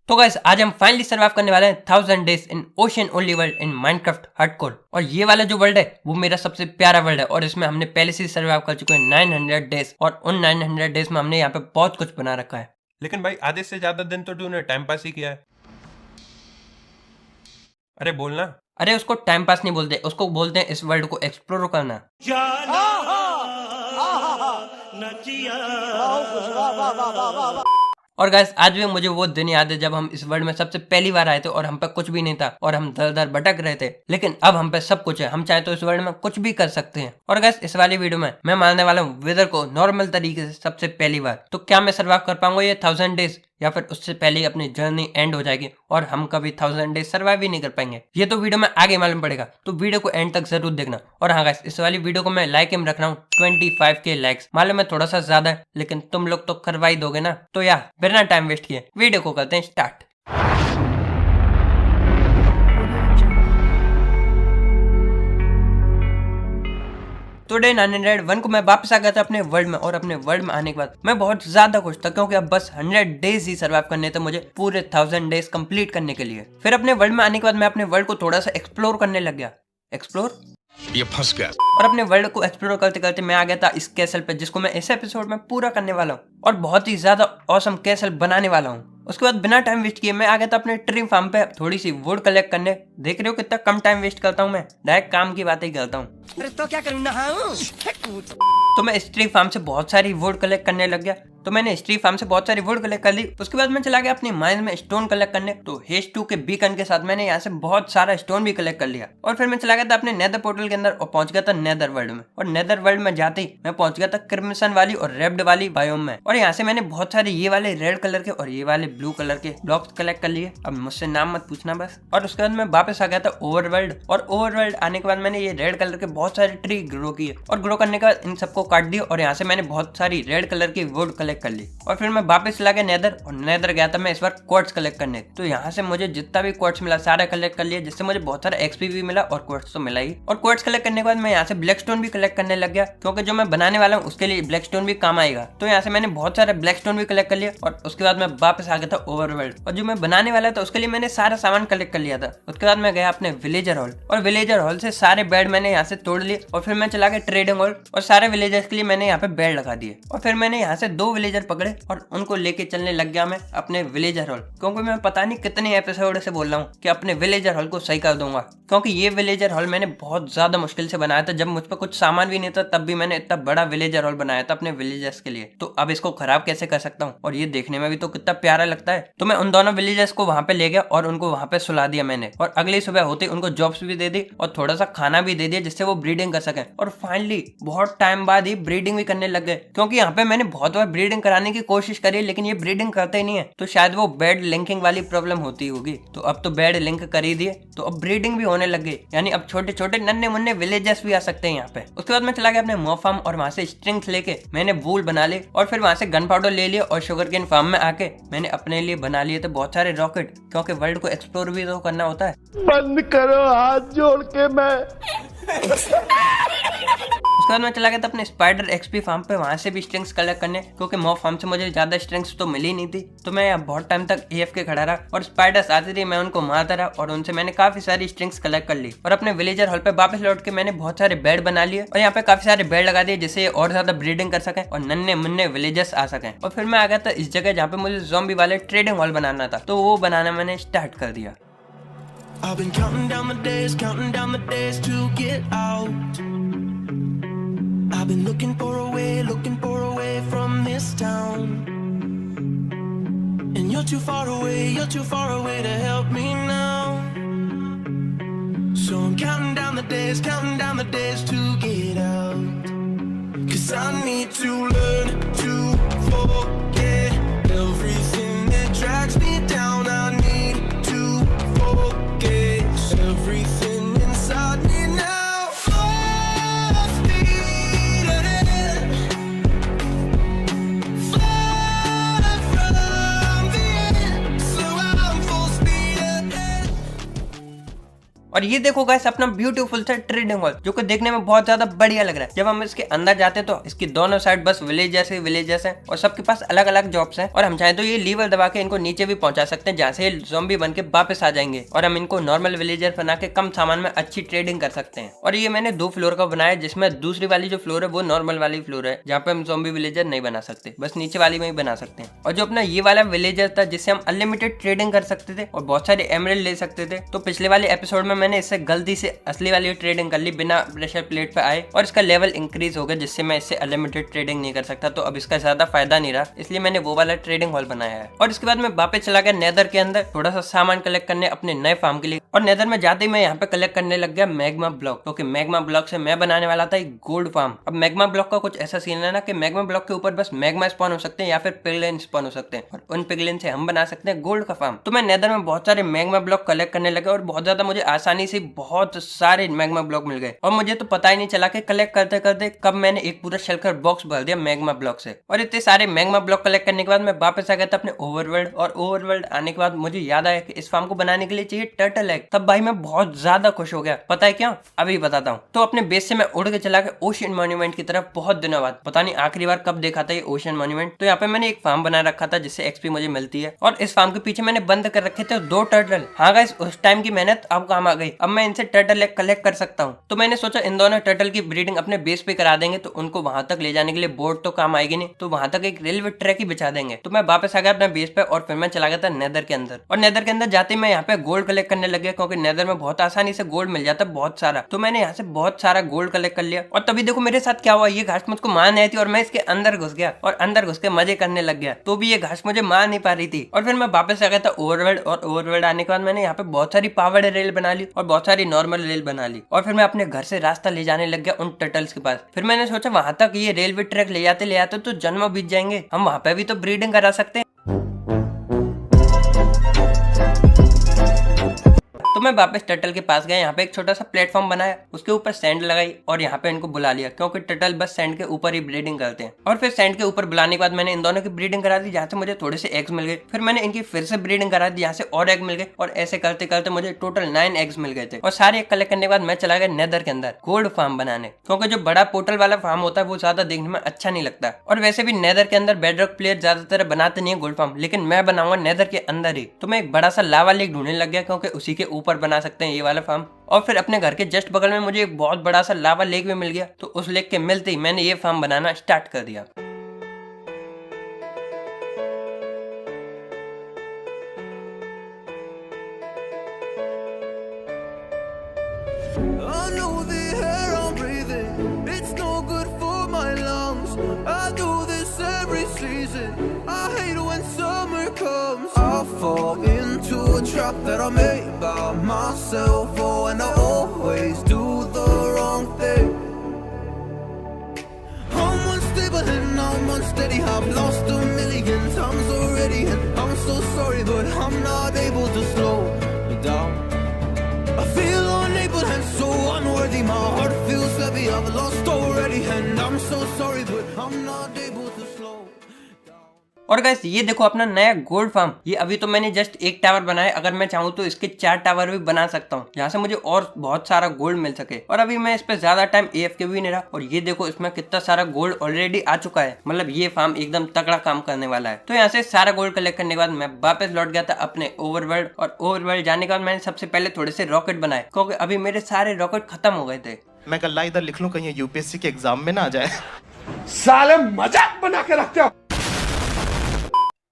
तो गाइस आज हम फाइनली सर्वाइव करने वाले हैं 1000 days in ocean only world in Minecraft hardcore. और ये वाला जो वर्ल्ड है वो मेरा सबसे प्यारा वर्ल्ड है और इसमें हमने पहले से ही सर्वाइव कर चुके हैं 900 डेज और उन 900 डेज में हमने यहाँ पे बहुत कुछ बना रखा है। लेकिन भाई आधे से ज्यादा दिन तो तूने टाइम पास ही किया है। अरे बोलना। अरे उसको टाइम पास नहीं बोलते, उसको बोलते हैं इस वर्ल्ड को एक्सप्लोर करना। और गाइस आज भी मुझे वो दिन याद है जब हम इस वर्ल्ड में सबसे पहली बार आए थे और हम पे कुछ भी नहीं था और हम दर दर भटक रहे थे, लेकिन अब हम पे सब कुछ है। हम चाहे तो इस वर्ल्ड में कुछ भी कर सकते हैं। और गाइस इस वाली वीडियो में मैं मारने वाला हूँ वेदर को नॉर्मल तरीके से सबसे पहली बार। तो क्या मैं सर्वाइव कर पाऊंगा ये 1000 डेज या फिर उससे पहले अपनी जर्नी एंड हो जाएगी और हम कभी 1000 डेज सर्वाइव ही नहीं कर पाएंगे। ये तो वीडियो में आगे मालूम पड़ेगा, तो वीडियो को एंड तक जरूर देखना। और हाँ गाइस इस वाली वीडियो को मैं लाइक एम रख रहा हूँ 25K लाइक्स। मालूम है थोड़ा सा ज्यादा है, लेकिन तुम लोग तो करवा ही दोगे ना। तो यार बिना टाइम वेस्ट किए वीडियो को करते हैं स्टार्ट। तो डे 901 को मैं वापस आ गया था अपने वर्ल्ड में और अपने वर्ल्ड में आने के बाद मैं बहुत ज्यादा खुश था क्योंकि अब बस 100 डेज ही सर्वाइव करने थे मुझे पूरे 1000 डेज कंप्लीट करने के लिए। फिर अपने वर्ल्ड में आने के बाद मैं अपने वर्ल्ड को थोड़ा सा एक्सप्लोर करने लग गया। एक्सप्लोर ये फंस गया। और अपने वर्ल्ड को एक्सप्लोर करते करते मैं आ गया था इस कैसल पे जिसको मैं इस एपिसोड में पूरा करने वाला हूँ और बहुत ही ज्यादा ऑसम कैसल बनाने वाला हूँ। उसके बाद बिना टाइम वेस्ट किए मैं आ गया था अपने ट्री फार्म पे थोड़ी सी वुड कलेक्ट करने। देख रहे हो कितना कम टाइम वेस्ट करता हूँ मैं, डायरेक्ट काम की बातें ही करता हूँ। अरे तो क्या करूँ नहाऊं? तो मैं इस ट्री फार्म से बहुत सारी वुड कलेक्ट करने लग गया। तो मैंने इस ट्री फार्म से बहुत सारी वुड कलेक्ट कर ली। उसके बाद मैं चला गया अपनी माइन में स्टोन कलेक्ट करने। तो H2 के बीकन के साथ मैंने यहाँ से बहुत सारा स्टोन भी कलेक्ट कर लिया और फिर मैं चला गया था अपने नेदर पोर्टल के अंदर और पहुंच गया था नेदर वर्ल्ड में। और नेदर वर्ल्ड में जाते ही मैं पहुंच गया था क्रिम्सन वाली और रेड वाली बायोम में। और यहाँ से मैंने बहुत सारे ये वाले रेड कलर के और ये वाले ब्लू कलर के ब्लॉक्स कलेक्ट कर लिए। अब मुझसे नाम मत पूछना बस। और उसके बाद मैं वापस आ गया था ओवरवर्ल्ड और ओवरवर्ल्ड आने के बाद मैंने ये रेड कलर के बहुत सारे ट्री ग्रो किए और ग्रो करने के बाद इन सबको काट दिया और यहाँ से मैंने बहुत सारी रेड कलर की वुड कलेक्ट कर ली। और फिर मैं वापस चला गया नेदर और नेदर गया था मैं इस बार क्वार्ट्स कलेक्ट करने। तो यहाँ से मुझे जितना भी क्वार्ट्स मिला सारा कलेक्ट कर लिया, जिससे मुझे बहुत सारा एक्सपी भी मिला और क्वार्ट्स तो मिला ही। और क्वार्ट्स कलेक्ट करने के बाद मैं यहाँ से ब्लैक स्टोन भी कलेक्ट करने लग गया क्योंकि जो मैं बनाने वाला हूँ उसके लिए ब्लैक स्टोन भी काम आएगा। तो यहाँ से मैंने बहुत सारा ब्लैक स्टोन भी कलेक्ट कर लिया और उसके बाद मैं वापस आ गया था ओवरवर्ल्ड और जो मैं बनाने वाला था उसके लिए मैंने सारा सामान कलेक्ट कर लिया था। उसके बाद मैं गया अपने विलेजर हॉल और विलेजर हॉल से सारे बेड मैंने यहाँ से तोड़ लिए और फिर मैं चला गया ट्रेडिंग हॉल और सारे विलेजर्स के लिए मैंने यहाँ पे बेड लगा दिए। और फिर मैंने यहाँ से 2 विलेजर पकड़े और उनको लेके चलने लग गया मैं अपने विलेजर हॉल, क्योंकि मैं पता नहीं कितने एपिसोड से बोल रहा हूँ कि अपने विलेजर हॉल को सही कर दूंगा। क्योंकि ये विलेजर हॉल मैंने बहुत ज्यादा मुश्किल से बनाया था, जब मुझ पर कुछ सामान भी नहीं था तब भी मैंने इतना बड़ा विलेजर हॉल बनाया था अपने विलेजर्स के लिए। तो अब इसको खराब कैसे कर सकता हूँ, और ये देखने में भी तो कितना प्यारा लगता है। तो मैं उन दोनों विलेजर्स को वहां पे ले गया और उनको वहां पे सुला दिया मैंने और अगली सुबह होते उनको जॉब्स भी दे दी और थोड़ा सा खाना भी दे दिया जिससे वो ब्रीडिंग कर सके। और फाइनली बहुत टाइम बाद ही ब्रीडिंग भी करने लग गए, क्योंकि यहाँ पे मैंने बहुत बार ब्रीडिंग कराने की कोशिश करी लेकिन ये ब्रीडिंग करते ही नहीं है। तो शायद वो बेड लिंकिंग वाली प्रॉब्लम होती होगी। तो अब तो बेड लिंक कर ही दिए तो अब ब्रीडिंग भी होने लग गई, यानी अब छोटे छोटे नन्हे मुन्ने विलेजर्स भी आ सकते हैं यहाँ पे। उसके बाद मैं चला गया अपने मॉ फार्म और वहां से स्ट्रिंग्स लेके मैंने वूल बना ली और फिर वहां से गन पाउडर ले लिया और शुगर केन फार्म में आके मैंने अपने लिए बना लिए थे बहुत सारे रॉकेट, क्योंकि वर्ल्ड को एक्सप्लोर भी तो करना होता है। बंद करो हाथ जोड़ के मैं। उसके बाद मैं चला गया था अपने स्पाइडर एक्सपी फार्म पे वहां से भी स्ट्रिंग्स कलेक्ट करने, क्योंकि मॉ फार्म से मुझे ज्यादा स्ट्रिंग्स तो मिली नहीं थी। तो मैं यहाँ बहुत टाइम तक AFK खड़ा रहा और स्पाइडर्स आती थी, मैं उनको मारता रहा और उनसे मैंने काफी सारी स्ट्रिंग्स कलेक्ट कर ली। और अपने विलेजर हॉल पे वापस लौट के मैंने बहुत सारे बेड बना लिए और यहाँ पे काफी सारे बेड लगा दिए जिससे और ज्यादा ब्रीडिंग कर सके और नन्हे मुन्ने विलेजर्स आ सके। और फिर मैं आ गया था इस जगह जहाँ पे मुझे ज़ॉम्बी वाले ट्रेडिंग हॉल बनाना था, तो वो बनाना मैंने स्टार्ट कर दिया। I've been counting down the days to get out. I've been looking for a way from this town. And you're too far away to help me now. So I'm counting down the days to get out. 'Cause I need to learn to forget everything that drags me down. I need to forget everything inside me now. Full speed ahead, far from the end. So I'm full speed ahead. और ये देखो guys अपना beautiful सा trading hall जो कि देखने में बहुत ज्यादा बढ़िया लग रहा है। जब हम इसके अंदर जाते हैं तो इसकी दोनों साइड बस विलेजर्स ही विलेजर्स हैं और सबके पास अलग अलग जॉब्स हैं और हम चाहें तो ये लीवर दबा के इनको नीचे भी पहुंचा सकते हैं जहाँ से ज़ॉम्बी बन के वापस आ जाएंगे और हम इनको नॉर्मल विलेजर बना के कम सामान में अच्छी ट्रेडिंग कर सकते हैं। और ये मैंने 2 फ्लोर का बनाया जिसमें दूसरी वाली जो फ्लोर है वो नॉर्मल वाली फ्लोर है जहाँ पे हम ज़ॉम्बी विलेजर नहीं बना सकते, बस नीचे वाली में ही बना सकते हैं। और जो अपना ये वाला विलेजर था जिससे हम अनलिमिटेड ट्रेडिंग कर सकते थे और बहुत सारे एमरल्ड ले सकते थे, तो पिछले वाले एपिसोड में मैंने इससे गलती से असली वाली ट्रेडिंग कर ली बिना प्रेशर प्लेट पे आए और इसका लेवल इंक्रीज हो गया जिससे मैं इससे अनलिमिटेड ट्रेडिंग नहीं कर सकता। तो अब इसका ज्यादा फायदा नहीं रहा, इसलिए मैंने वो वाला ट्रेडिंग हॉल बनाया है। और इसके बाद मैं वापस चला गया नेदर के अंदर थोड़ा सा सामान कलेक्ट करने अपने नए फार्म के लिए। और नेदर में जाते ही मैं यहाँ पे कलेक्ट करने लग गया मैग्मा ब्लॉक, क्योंकि मैग्मा ब्लॉक से मैं बनाने वाला था एक गोल्ड फार्म। अब मैग्मा ब्लॉक का कुछ ऐसा सीन है ना कि मैग्मा ब्लॉक के ऊपर बस मैग्मा स्पॉन हो सकते हैं या फिर पिगलिन स्पॉन हो सकते हैं और उन पिगलिन से हम बना सकते हैं गोल्ड का फार्म। तो मैं नेदर में बहुत सारे मैग्मा ब्लॉक कलेक्ट करने लगा और बहुत ज्यादा मुझे आसानी से बहुत सारे मैग्मा ब्लॉक मिल गए और मुझे तो पता ही नहीं चला कि कलेक्ट करते करते कब मैंने एक पूरा शेल्कर बॉक्स भर दिया मैग्मा ब्लॉक से। और इतने सारे मैग्मा ब्लॉक कलेक्ट करने के बाद मैं वापस आ गया था अपने ओवरवर्ल्ड और ओवरवर्ल्ड आने के बाद मुझे याद आया कि इस फार्म को बनाने के लिए चाहिए टर्टल एग। तब भाई मैं बहुत ज्यादा खुश हो गया, पता है क्या, अभी बताता हूँ। तो अपने बेस से मैं उड़ के चला गया ओशियन मॉन्यूमेंट की तरफ बहुत दिनों बाद, पता नहीं आखिरी बार कब देखा था ये ओशियन मॉन्यूमेंट। तो यहाँ पे मैंने एक फार्म बना रखा था जिससे एक्सपी मुझे मिलती है और इस फार्म के पीछे मैंने बंद कर रखे थे 2 टर्टल। हाँ गाइस उस टाइम की मेहनत अब काम आ गई, अब मैं इनसे टर्टल एग कलेक्ट कर सकता हूँ। तो मैंने सोचा इन दोनों टर्टल की ब्रीडिंग अपने बेस पे करा देंगे तो उनको वहां तक ले जाने के लिए बोट तो काम आएगी नहीं, तो वहां तक एक रेलवे ट्रैक ही बिछा देंगे। तो मैं वापस आ गया अपने बेस पे और फिर मैं चला गया था नेदर के अंदर। और नेदर के अंदर जाते ही मैं यहाँ पे गोल्ड कलेक्ट करने लग गया क्योंकि नेदर में बहुत आसानी से गोल्ड मिल जाता है बहुत सारा। तो मैंने यहाँ से बहुत सारा गोल्ड कलेक्ट कर लिया और तभी देखो मेरे साथ क्या हुआ, ये घास मुझको मार नहीं थी और मैं इसके अंदर घुस गया और अंदर घुस के मजे करने लग गया। तो भी ये घास मुझे मार नहीं पा रही थी और फिर मैं वापस आ गया था ओवरवर्ल्ड। और ओवरवर्ल्ड आने के बाद मैंने यहाँ पे बहुत सारी पावर्ड रेल बना ली और बहुत सारी नॉर्मल रेल बना ली और फिर मैं अपने घर से रास्ता ले जाने लग गया उन टर्टल्स के पास। फिर मैंने सोचा वहां तक ये रेलवे ट्रैक ले जाते तो जन्म बीत जाएंगे, हम वहां पे भी तो ब्रीडिंग करा सकते हैं। तो मैं वापस टर्टल के पास गया, यहाँ पे एक छोटा सा प्लेटफॉर्म बनाया, उसके ऊपर सैंड लगाई और यहाँ पे इनको बुला लिया क्योंकि टर्टल बस सैंड के ऊपर ही ब्रीडिंग करते हैं। और फिर सैंड के ऊपर बुलाने के बाद मैंने इन दोनों की ब्रीडिंग करा दी जहाँ से मुझे थोड़े से एग्स मिल गए। फिर मैंने इनकी फिर से ब्रीडिंग करा दी जहाँ से और एग मिल गए और ऐसे करते करते मुझे टोटल 9 एग्स मिल गए थे। और सारे एग कलेक्ट करने के बाद मैं चला गया नेदर के अंदर गोल्ड फार्म बनाने, क्योंकि जो बड़ा पोर्टल वाला फार्म होता है वो ज्यादा देखने में अच्छा नहीं लगता। और वैसे भी नेदर के अंदर बेडरॉक प्लेयर ज्यादातर बनाते नहीं है गोल्ड फार्म, लेकिन मैं बनाऊंगा नेदर के अंदर ही। तो मैं एक बड़ा सा लावा लेक ढूंढने लग गया क्योंकि उसी के ऊपर बना सकते हैं ये वाला फार्म। और फिर अपने घर के जस्ट बगल में मुझे एक बहुत बड़ा सा लावा लेक भी मिल गया, तो उस लेक के मिलते ही मैंने ये फार्म बनाना स्टार्ट कर दिया। I know the air I'm breathing, it's no good for my lungs. I do this every season, I hate when summer comes. I fall into a trap that I made by myself, oh, and I always do the wrong thing. I'm unstable and I'm unsteady, I've lost a million times already, and I'm so sorry but I'm not able to slow me down. I feel unable and so unworthy, my heart feels heavy, I've lost already, and I'm so sorry but I'm not able to slow down. और guys ये देखो अपना नया gold farm, ये अभी तो मैंने just एक टावर बनाया, अगर मैं चाहूँ तो इसके 4 टावर भी बना सकता हूँ जहाँ से मुझे और बहुत सारा गोल्ड मिल सके। और अभी मैं इस पे ज्यादा टाइम AFK भी नहीं रहा और ये देखो इसमें कितना सारा गोल्ड ऑलरेडी आ चुका है, मतलब ये फार्म एकदम तगड़ा काम करने वाला है। तो यहाँ से सारा गोल्ड कलेक्ट करने के बाद मैं वापस लौट गया था अपने ओवरवर्ल्ड। और ओवरवर्ल्ड जाने के बाद मैंने सबसे पहले थोड़े से रॉकेट बनाए क्योंकि अभी मेरे सारे रॉकेट खत्म हो गए थे। मैं गल्ला इधर लिख लूं कहीं UPSC के एग्जाम में ना आ जाए। साले मजाक बना के रखते हो।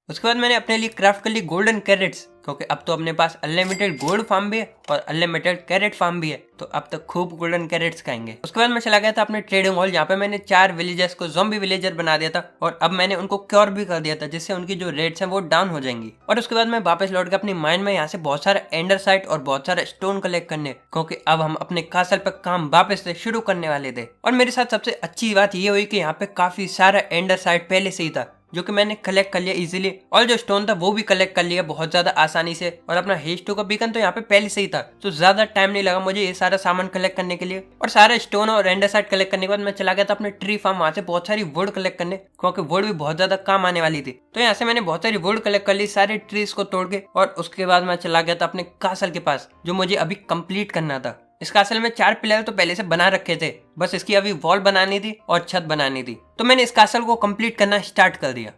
उसके बाद मैंने अपने लिए क्राफ्ट कर ली गोल्डन कैरेट्स, क्योंकि अब तो अपने पास अनलिमिटेड गोल्ड फार्म भी है और अनलिमिटेड कैरेट फार्म भी है, तो अब तक खूब गोल्डन कैरेट्स खाएंगे। उसके बाद मैं चला गया था अपने ट्रेडिंग हॉल जहाँ पे मैंने 4 विलेजर्स को ज़ॉम्बी विलेजर बना दिया था और अब मैंने उनको क्योर भी कर दिया था जिससे उनकी जो रेट्स हैं वो डाउन हो जाएंगी। और उसके बाद मैं वापस लौट गया अपनी माइंड में यहाँ से बहुत सारा एंडरसाइट और बहुत सारा स्टोन कलेक्ट करने, क्योंकि अब हम अपने कासल पे काम वापस से शुरू करने वाले थे। और मेरे साथ सबसे अच्छी बात ये हुई कि यहाँ पे काफी सारा एंडरसाइट पहले से ही था जो कि मैंने कलेक्ट कर लिया इजीली, और जो स्टोन था वो भी कलेक्ट कर लिया बहुत ज्यादा आसानी से। और अपना H2 का बीकन तो यहाँ पे पहले से ही था, तो ज्यादा टाइम नहीं लगा मुझे ये सारा सामान कलेक्ट करने के लिए। और सारे स्टोन और एंडरसाइट कलेक्ट करने के बाद मैं चला गया था अपने ट्री फार्म, वहां से बहुत सारी वुड कलेक्ट करने, क्योंकि वुड भी बहुत ज्यादा काम आने वाली थी। तो यहाँ से मैंने बहुत सारी वुड कलेक्ट कर ली सारे ट्रीज को तोड़ के, और उसके बाद मैं चला गया था अपने कासल के पास, जो मुझे अभी कंप्लीट करना था। इस कासल में 4 पिलर तो पहले से बना रखे थे, बस इसकी अभी वॉल बनानी थी और छत बनानी थी। तो मैंने इस कासल को कंप्लीट करना स्टार्ट कर दिया।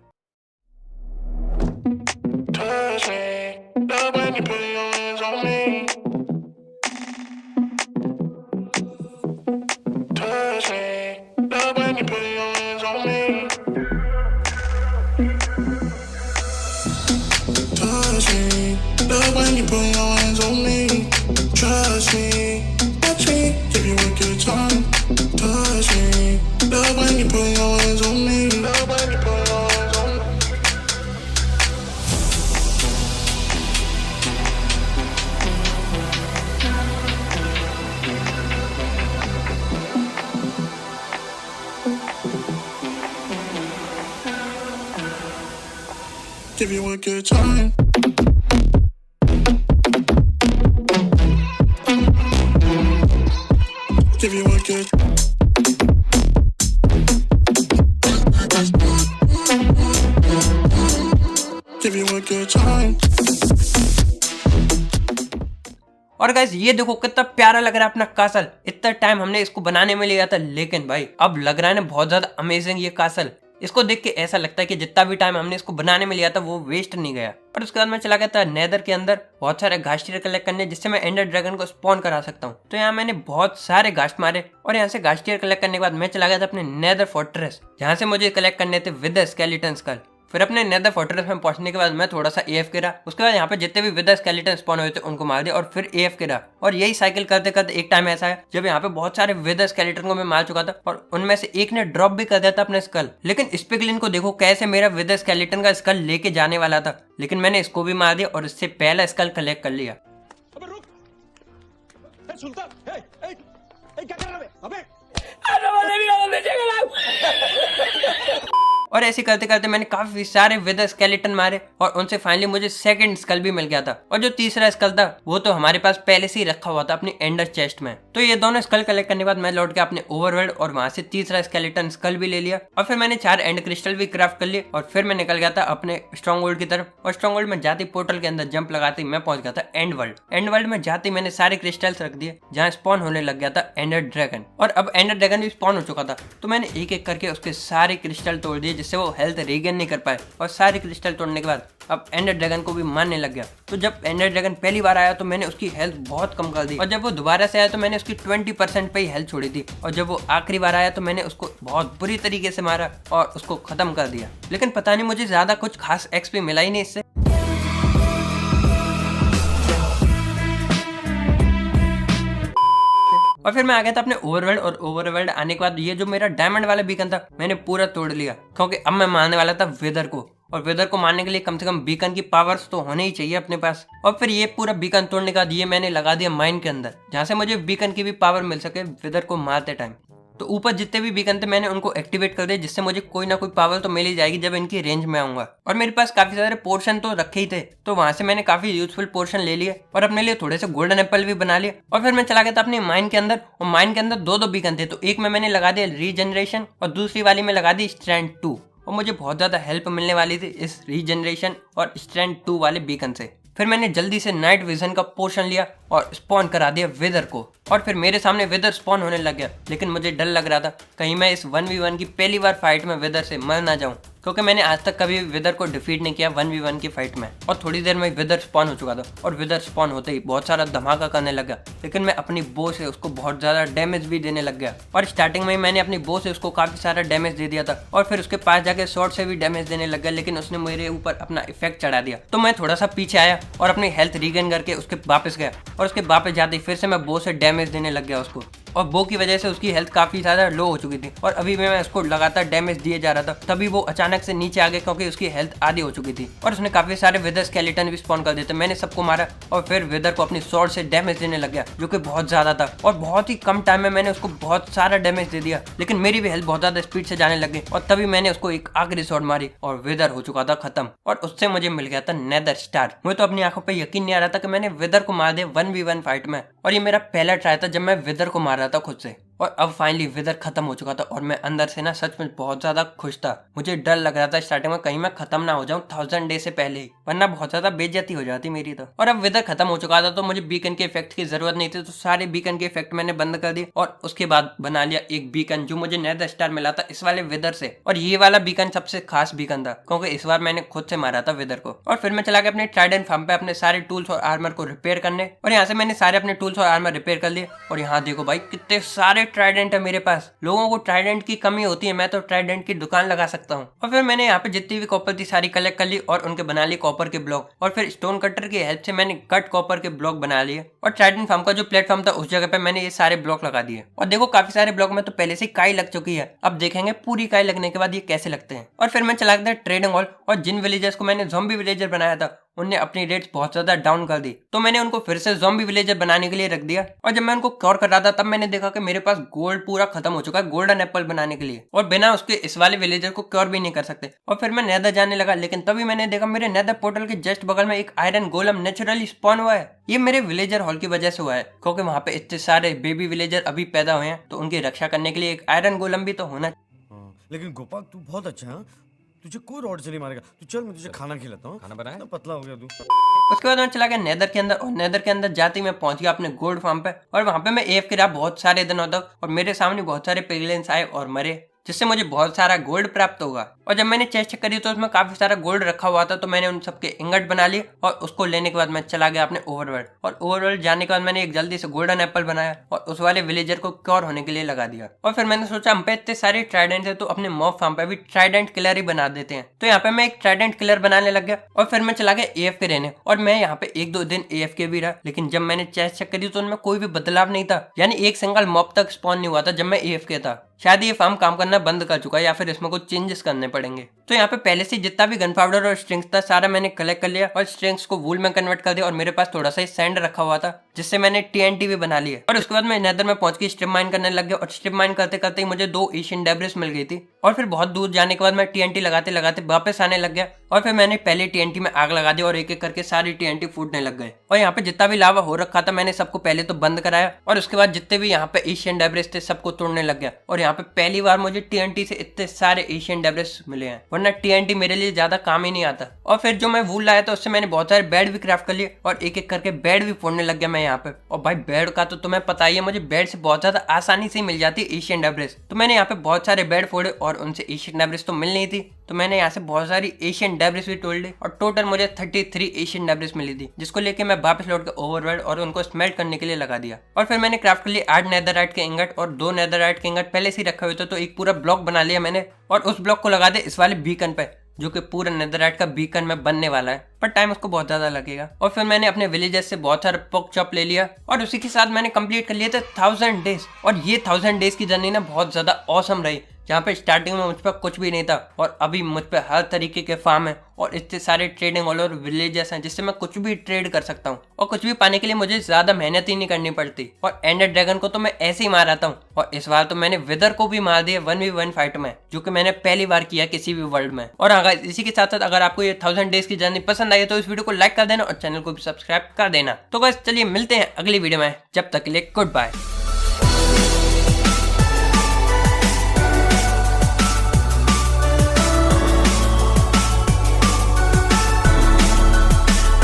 Give you a good time. Give you a good. Give you a good time. और गाइस ये देखो कितना प्यारा लग रहा है अपना कासल। इतना टाइम हमने इसको बनाने में लिया था, लेकिन भाई अब लग रहा है ना बहुत ज्यादा अमेजिंग ये कासल। इसको देख के ऐसा लगता है कि जितना भी टाइम हमने इसको बनाने में लिया था वो वेस्ट नहीं गया। और उसके बाद मैं चला गया था नेदर के अंदर बहुत सारे घासटियर कलेक्ट करने, जिससे मैं एंडर ड्रैगन को स्पॉन करा सकता हूँ। तो यहाँ मैंने बहुत सारे घास मारे, और यहाँ से घासटियर कलेक्ट करने के बाद मैं चला गया था अपने नेदर फोर्ट्रेस, जहाँ से मुझे कलेक्ट करने थे विदर स्केलेटन स्कल। फिर अपने नेदर फोर्ट्रेस में पहुंचने के बाद मैं थोड़ा सा AFK रहा। उसके बाद यहाँ पे जितने भी विदर स्केलेटन स्पॉन हुए थे उनको मार दिया, और फिर AFK रहा। और यही साइकिल करते करते एक टाइम ऐसा है जब यहाँ पे बहुत सारे विदर स्केलेटन को मैं मार चुका था, और उनमें से एक ने ड्रॉप भी कर दिया था अपने स्कल। लेकिन स्पिगलिन को देखो कैसे मेरा विदर स्केलेटन का स्कल लेके जाने वाला था, लेकिन मैंने इसको भी मार दिया और इससे पहला स्कल कलेक्ट कर लिया। और ऐसे करते करते मैंने काफी सारे विदर स्केलेटन मारे, और उनसे फाइनली मुझे सेकंड स्कल भी मिल गया था। और जो तीसरा स्कल था वो तो हमारे पास पहले से ही रखा हुआ था अपनी एंडर चेस्ट में। तो ये दोनों स्कल कलेक्ट करने के बाद मैं लौट के अपने ओवरवर्ल्ड और वहां से तीसरा स्केलेटन स्कल भी ले लिया, और फिर मैंने 4 एंड क्रिस्टल भी क्राफ्ट कर लिए, और फिर मैं निकल गया था अपने स्ट्रॉन्ग वर्ल्ड की तरफ। और स्ट्रॉन्ग वर्ल्ड में जाते पोर्टल के अंदर जंप लगाते मैं पहुंच गया था एंड वर्ल्ड। एंड वर्ल्ड में जाते मैंने सारे क्रिस्टल्स रख दिए जहाँ स्पॉन होने लग गया था एंडर ड्रैगन। और अब एंडर ड्रैगन भी स्पॉन हो चुका था, तो मैंने एक एक करके उसके सारे क्रिस्टल तोड़ दिए, जिससे वो हेल्थ रीगेन नहीं कर पाए। और सारे क्रिस्टल तोड़ने के बाद अब एंडर ड्रैगन को भी मारने लग गया। तो जब एंडर ड्रैगन पहली बार आया तो मैंने उसकी हेल्थ बहुत कम कर दी, और जब वो दोबारा से आया तो मैंने उसकी 20% पे ही हेल्थ छोड़ी थी, और जब वो आखिरी बार आया तो मैंने उसको बहुत बुरी तरीके से मारा और उसको खत्म कर दिया। लेकिन पता नहीं मुझे ज्यादा कुछ खास XP मिला ही नहीं इससे। और फिर मैं आ गया था अपने ओवरवर्ल्ड, और ओवरवर्ल्ड आने के बाद ये जो मेरा डायमंड वाला बीकन था मैंने पूरा तोड़ लिया, क्योंकि अब मैं मारने वाला था विदर को। और विदर को मारने के लिए कम से कम बीकन की पावर्स तो होने ही चाहिए अपने पास। और फिर ये पूरा बीकन तोड़ने के बाद ये मैंने लगा दिया माइन के अंदर, जहाँ से मुझे बीकन की भी पावर मिल सके विदर को मारते टाइम। तो ऊपर जितने भी बीकन थे मैंने उनको एक्टिवेट कर दिया, जिससे मुझे कोई ना कोई पावर तो मिल ही जाएगी जब इनकी रेंज में आऊंगा। और मेरे पास काफी सारे पोर्शन तो रखे ही थे, तो वहां से मैंने काफी यूजफुल पोर्शन ले लिए और अपने लिए थोड़े से गोल्डन एप्पल भी बना लिए। और फिर मैं चला गया था अपने माइन के अंदर, और माइन के अंदर 2 बीकन थे, तो एक में मैंने लगा दिया रीजनरेशन और दूसरी वाली में लगा दी स्ट्रेंथ 2। और मुझे बहुत ज्यादा हेल्प मिलने वाली थी इस रीजनरेशन और स्ट्रेंथ 2 वाले बीकन से। फिर मैंने जल्दी से नाइट विजन का पोर्शन लिया और स्पॉन करा दिया विदर को, और फिर मेरे सामने विदर स्पॉन होने लग गया। लेकिन मुझे डर लग रहा था कहीं मैं इस 1v1 की पहली बार फाइट में विदर से मर ना जाऊं, क्योंकि मैंने आज तक कभी विदर को डिफीट नहीं किया 1v1 की फाइट में। और थोड़ी देर में विदर स्पॉन हो चुका था, और विदर स्पॉन होते ही बहुत सारा धमाका करने लगा। लेकिन मैं अपनी बो से उसको बहुत ज्यादा डैमेज भी देने लग गया, और स्टार्टिंग में मैंने अपनी बो से उसको काफी सारा डैमेज दे दिया था, और फिर उसके पास जाके शॉर्ट से भी डैमेज देने लग गया। लेकिन उसने मेरे ऊपर अपना इफेक्ट चढ़ा दिया, तो मैं थोड़ा सा पीछे आया और अपनी हेल्थ रीगेन करके उसके वापस गया, और उसके वापस जाते फिर से मैं बो से डैमेज देने लग गया उसको। और बो की वजह से उसकी हेल्थ काफी ज्यादा लो हो चुकी थी और अभी मैं उसको लगातार डैमेज दिए जा रहा था, तभी वो अचानक से नीचे आ गया क्योंकि उसकी हेल्थ आधी हो चुकी थी और उसने काफी सारे विदर स्केलेटन भी स्पॉन कर देते। मैंने सबको मारा और फिर विदर को अपनी स्वॉर्ड से डैमेज देने लग गया जो कि बहुत ज्यादा था और बहुत ही कम टाइम में मैंने उसको बहुत सारा डैमेज दे दिया, लेकिन मेरी भी हेल्थ बहुत ज्यादा स्पीड से जाने लग गई और तभी मैंने उसको एक आखिरी शॉट मारी और विदर हो चुका था खत्म और उससे मुझे मिल गया था नेदर स्टार। मुझे तो अपनी आंखों पे यकीन नहीं आ रहा था कि मैंने विदर को मार दिया 1v1 फाइट में और ये मेरा पहला ट्राई था जब मैं विदर को मार रहा था खुद से। और अब फाइनली विदर खत्म हो चुका था और मैं अंदर से ना सच में बहुत ज्यादा खुश था। मुझे डर लग रहा था स्टार्टिंग में कहीं मैं खत्म ना हो जाऊं 1000 डे से पहले ही, वरना बहुत ज्यादा बेइज्जती हो जाती मेरी तो। और अब विदर खत्म हो चुका था तो मुझे बीकन के इफेक्ट की जरूरत नहीं थी, तो सारे बीकन के इफेक्ट मैंने बंद कर दिए और उसके बाद बना लिया एक बीकन जो मुझे नेदर स्टार मिला था इस वाले विदर से। और ये वाला बीकन सबसे खास बीकन था क्योंकि इस बार मैंने खुद से मारा था विदर को। और फिर मैं चला गया अपने ट्राइडेंट फार्म पे अपने सारे टूल्स और आर्मर को रिपेयर करने और यहाँ से मैंने सारे अपने टूल्स और आर्मर रिपेयर कर लिए। और यहाँ देखो भाई कितने सारे ट्राइडेंट है मेरे पास। लोगों को ट्राइडेंट की कमी होती है, मैं तो ट्राइडेंट की दुकान लगा सकता हूँ। और फिर मैंने यहाँ पे जितनी भी कॉपर थी सारी कलेक्ट कर ली और उनके बना लिए कॉपर के ब्लॉक और फिर स्टोन कटर की हेल्प से मैंने कट कॉपर के ब्लॉक बना लिए और ट्राइडेंट फार्म का जो प्लेटफॉर्म था उस जगह पे मैंने ये सारे ब्लॉक लगा दिए। और देखो काफी सारे ब्लॉक में तो पहले से काई लग चुकी है, अब देखेंगे पूरी काई लगने के बाद ये कैसे लगते हैं। और फिर मैं चला गया ट्रेडिंग हॉल और जिन विलेजर्स को मैंने ज़ॉम्बी विलेजर बनाया था उनने अपनी रेट्स बहुत ज्यादा डाउन कर दी, तो मैंने उनको फिर से ज़ॉम्बी विलेजर बनाने के लिए रख दिया। और जब मैं उनको क्योर कर रहा था तब मैंने देखा कि मेरे पास गोल्ड पूरा खत्म हो चुका है गोल्डन एप्पल बनाने के लिए और बिना उसके इस वाले विलेजर को क्योर भी नहीं कर सकते। और फिर मैं नेदर जाने लगा, लेकिन तभी मैंने देखा मेरे नेदर पोर्टल के जस्ट बगल में एक आयरन गोलम नेचुरली स्पॉन हुआ है। ये मेरे विलेजर हॉल की वजह से हुआ है क्योंकि वहाँ पे इतने सारे बेबी विलेजर अभी पैदा हुए हैं, तो उनकी रक्षा करने के लिए एक आयरन गोलम भी तो होना। लेकिन गोपाल तू बहुत अच्छा है, तुझे कोई रॉड से नहीं मारेगा। तू चल मैं तुझे खाना खिलाता हूँ। खाना बनाया? पतला हो गया तू। उसके बाद मैं चला गया नेदर के अंदर और नेदर के अंदर जाते ही मैं पहुंच गया अपने गोल्ड फार्म पे और वहां पे मैं AFK रहा बहुत सारे दिनों तक और मेरे सामने बहुत सारे पिगलिन्स आए और मरे, जिससे मुझे बहुत सारा गोल्ड प्राप्त होगा। और जब मैंने चेस्ट चेक करी तो उसमें काफी सारा गोल्ड रखा हुआ था, तो मैंने उन सबके इंगट बना लिए और उसको लेने के बाद मैं चला गया अपने ओवरवर्ल्ड। और ओवरवर्ल्ड जाने के बाद मैंने एक जल्दी से गोल्डन एप्पल बनाया और उस वाले विलेजर को क्योर होने के लिए लगा दिया। और फिर मैंने सोचा हम पे इतने सारे ट्राइडेंट है तो अपने मॉब फार्म पे भी ट्राइडेंट किलर ही बना देते हैं, तो यहाँ पे मैं एक ट्राइडेंट किलर बनाने लग गया। और फिर मैं चला गया AFK रहने और मैं यहाँ पे 1-2 दिन AFK भी रहा, लेकिन जब मैंने चेस्ट चेक करी तो उनमें कोई भी बदलाव नहीं था, यानी एक सिंगल मॉब तक स्पॉन नहीं हुआ था जब मैं AFK था। शायद ये फार्म काम करना बंद कर चुका है या फिर इसमें कुछ चेंजेस करने पड़ेंगे। तो यहाँ पे पहले से जितना भी गन पाउडर और स्ट्रिंग्स था सारा मैंने कलेक्ट कर लिया और स्ट्रिंग्स को वूल में कन्वर्ट कर दिया और मेरे पास थोड़ा सा सैंड रखा हुआ था जिससे मैंने TNT भी बना लिया। और उसके बाद मैं नेदर में पहुंच के स्ट्रिप माइन करने लग गया और स्ट्रिप माइन करते करते ही मुझे 2 एशियन डेब्रिस मिल गई थी। और फिर बहुत दूर जाने के बाद मैं TNT लगाते लगाते वापस आने लग गया और फिर मैंने पहले TNT में आग लगा दी और एक एक करके सारी TNT फूटने लग गए। और यहाँ पे जितना भी लावा हो रखा था मैंने सबको पहले तो बंद कराया और उसके बाद जितने भी यहाँ पे एशियन डेब्रिस थे सबको तोड़ने लग गया। और यहाँ पे पहली बार मुझे TNT से इतने सारे एशियन डेब्रिस मिले हैं, वरना TNT मेरे लिए ज्यादा काम ही नहीं आता। और फिर जो मैं वूल लाया था उससे मैंने बहुत सारे बेड भी क्राफ्ट कर लिए और एक एक करके बेड भी फोड़ने लग गया मैं यहाँ पे। और भाई बेड का तो तुम्हें पता ही है, मुझे बेड से बहुत ज्यादा आसानी से मिल जाती है एशियन डेब्रिस, तो मैंने यहाँ पे बहुत सारे बेड फोड़े और उनसे एशियन डेब्रिस तो मिल नहीं थी, तो मैंने यहाँ से बहुत सारी एशियन डेब्रिस भी तोड़ ली और टोटल मुझे 33 एशियन डेब्रिस मिली थी, जिसको लेके मैं वापस लौट के ओवरवर्ल्ड और उनको स्मेल्ट करने के लिए लगा दिया। और फिर मैंने क्राफ्ट कर लिए 8 नेदरराइट के इंगट और 2 नेदरराइट के इंगट पहले से ही रखे हुए थे, तो एक पूरा ब्लॉक बना लिया मैंने और उस ब्लॉक को लगा दिया इस वाले बीकन पे, जो कि पूरा नेदरराइट का बीकन में बनने वाला है, पर टाइम उसको बहुत ज्यादा लगेगा। और फिर मैंने अपने विलेजर्स से बहुत सारा पोक चॉप ले लिया और उसी के साथ मैंने कंप्लीट कर लिए थे 1000 डेज। और ये 1000 डेज की जर्नी ना बहुत ज्यादा ऑसम रही, जहाँ पे स्टार्टिंग में मुझ पर कुछ भी नहीं था और अभी मुझ पे हर तरीके के फार्म है और इतने सारे ट्रेडिंग हॉल और विलेजेस हैं जिससे मैं कुछ भी ट्रेड कर सकता हूँ और कुछ भी पाने के लिए मुझे ज्यादा मेहनत ही नहीं करनी पड़ती। और एंडर ड्रैगन को तो मैं ऐसे ही मार आता हूँ और इस बार तो मैंने विदर को भी मार दिया 1v1 फाइट में, जो कि मैंने पहली बार किया किसी भी वर्ल्ड में। और अगर इसी के साथ साथ अगर आपको ये 1000 डेज की जर्नी पसंद आई तो इस वीडियो को लाइक कर देना और चैनल को भी सब्सक्राइब कर देना। तो बस चलिए मिलते हैं अगली वीडियो में, जब तक के लिए गुड बाय।